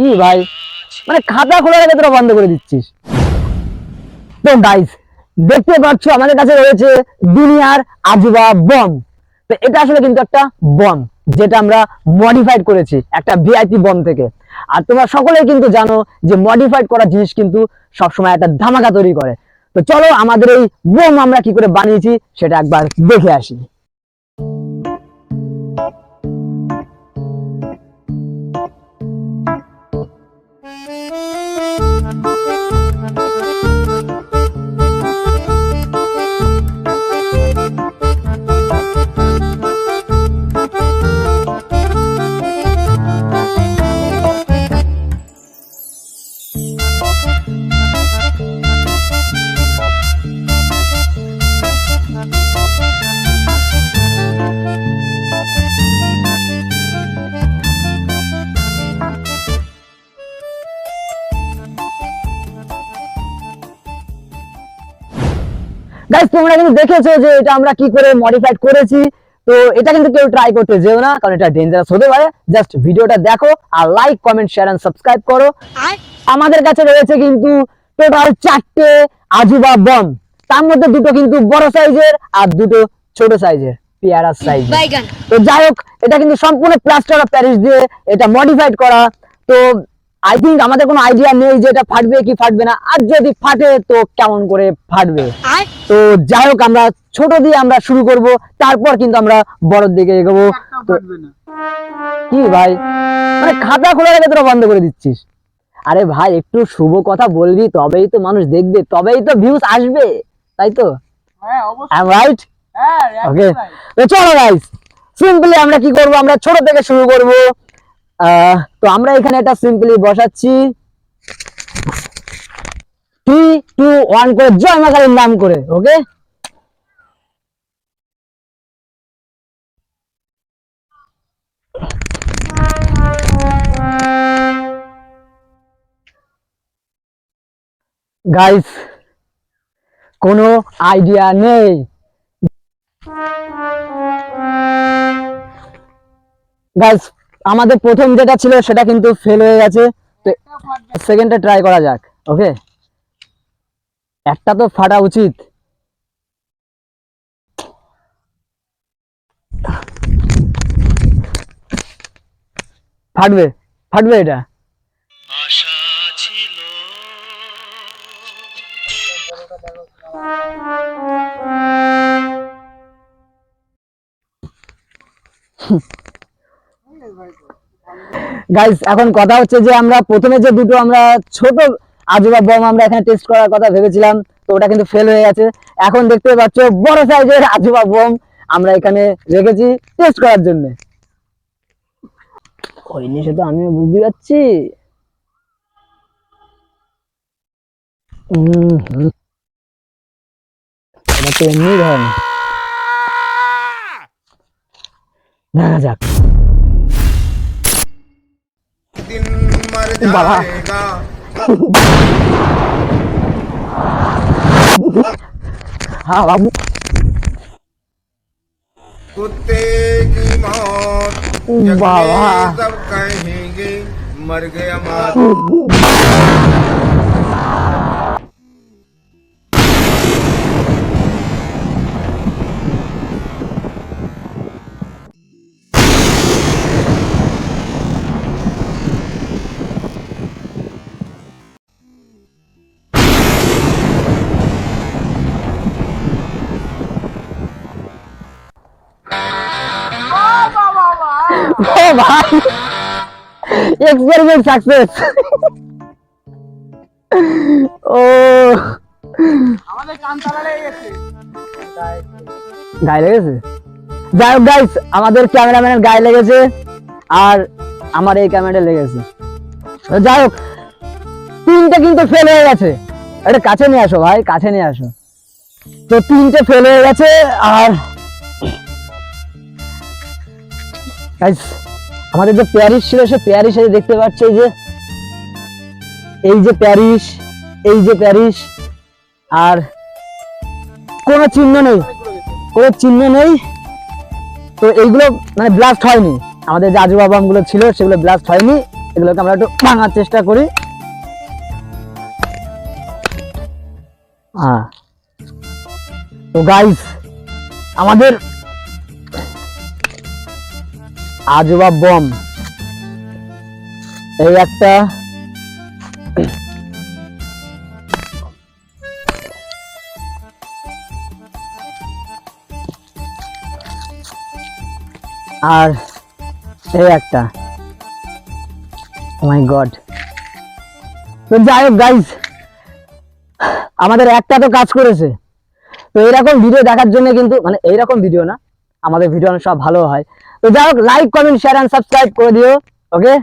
কি ভাই, মানে খাতা খোলা রেখে তোরা বন্ধ করে দিচ্ছিস। তো গাইস, দেখতে পাচ্ছ আমাদের কাছে রয়েছে দুনিয়ার আজুবা বম। তো এটা আসলে কিন্তু একটা বম, যেটা আমরা মডিফাইড করেছি একটা ভিআইপি বম থেকে। আর তোমরা সকলেই কিন্তু জানো যে মডিফাইড করা জিনিস কিন্তু সবসময় একটা ধামাকা তৈরি করে। তো চলো আমাদের এই বম আমরা কি করে বানিয়েছি সেটা একবার দেখে আসি। গাইস, তোমরা কিন্তু দেখেছো যে এটা আমরা কি করে মডিফাইড করেছি। তো এটা কিন্তু কেউ ট্রাই করতে যেও না, কারণ এটা ডেঞ্জারাস হতে পারে। জাস্ট ভিডিওটা দেখো আর like, comment, share and subscribe করো। আমাদের কাছে রয়েছে কিন্তু টোটাল 4টে আজুবা বম। তার মধ্যে দুটো কিন্তু বড় সাইজের আর দুটো ছোট সাইজের, পেয়ারা সাইজ। তো যাই হোক, এটা কিন্তু সম্পূর্ণ প্লাস্টার অফ প্যারিস দিয়ে এটা মডিফাইড করা। তো আই থিঙ্ক আমাদের কোনো আইডিয়া নেই যে এটা ফাটবে কি ফাটবে না, আর যদি ফাটে তো কেমন করে ফাটবে। তো যাই হোক, আমরা ছোট দিয়ে আমরা শুরু করব, তারপর কিন্তু আমরা বড়র দিকে এগোবো। তো কি ভাই, মানে খাতা খোলা রেখে তোরা বন্ধ করে দিচ্ছিস। আরে ভাই, একটু শুভ কথা বলবি, তবেই তো মানুষ দেখবে, তবেই তো ভিউজ আসবে, তাই তো? হ্যাঁ অবশ্যই। রাইট? হ্যাঁ ওকে, তো চলো গাইস, সিম্পলি আমরা কি করব, আমরা ছোট থেকে শুরু করব। তো আমরা এখানে এটা সিম্পলি বসাচ্ছি 3, 2, 1 করে জয় মা কালীর নাম করে। ওকে, গাইস কোনো আইডিয়া নেই। গাইস, আমাদের প্রথম যেটা ছিল সেটা কিন্তু ফেল হয়ে গেছে। তো সেকেন্ডটা ট্রাই করা যাক। ওকে, একটা তো ফাটা উচিত। ফাটবে, ফাটবে এটা। গাইস, এখন কথা হচ্ছে যে আমরা প্রথমে যে দুটো আমরা ছোট আজুবা বম আমরা এখানে টেস্ট করার কথা ভেবেছিলাম, তো ওটা কিন্তু ফেল হয়ে গেছে। এখন দেখতে পাচ্ছ বড় সাইজের আজুবা বম আমরা এখানে রেখেছি টেস্ট করার জন্য। ওই নিশে তো আমিও বুঝতে পারছি। এটা তো এমনি ধরেন, দেখা যাক। বাবা, हाँ बाबू, कुत्ते की मौत बाबा सब कहेंगे मर गया मार। ओ भाई, एक्सपेरिमेंट सक्सेस। ও আমাদের কান তালা লেগে গেছে। গায়ে লেগেছে। যাই হোক গাইস, আমাদের ক্যামেরাম্যানের গায়ে লেগেছে আর আমার এই ক্যামেরাটা লেগেছে। যাই হোক, তিনটে কিন্তু ফেল হয়ে গেছে। এটা কাছে নিয়ে আসো ভাই, কাছে নিয়ে আসো। তো তিনটে ফেল হয়ে গেছে। আর গাইস, আমাদের যে প্যারিস ছিল সে প্যারিসে দেখতে পাচ্ছি এই যে প্যারিস, এই যে প্যারিস, আর কোনো চিহ্ন নেই, কোনো চিহ্ন নেই। তো এইগুলো মানে ব্লাস্ট হয়নি, আমাদের যে আজুবা বমগুলো ছিল সেগুলো ব্লাস্ট হয়নি। এগুলোকে আমরা একটু ভাঙার চেষ্টা করি। হ্যাঁ, তো গাইস আমাদের আজবা বম এই একটা, আর এই একটা। ও মাই গড। তো যাই হোক গাইস, আমাদের একটা তো কাজ করেছে। তো এরকম ভিডিও দেখার জন্য কিন্তু, মানে এইরকম ভিডিও না, আমাদের ভিডিও সব ভালো হয়। তো যাই হোক, like comment share and subscribe করে দিও। ওকে।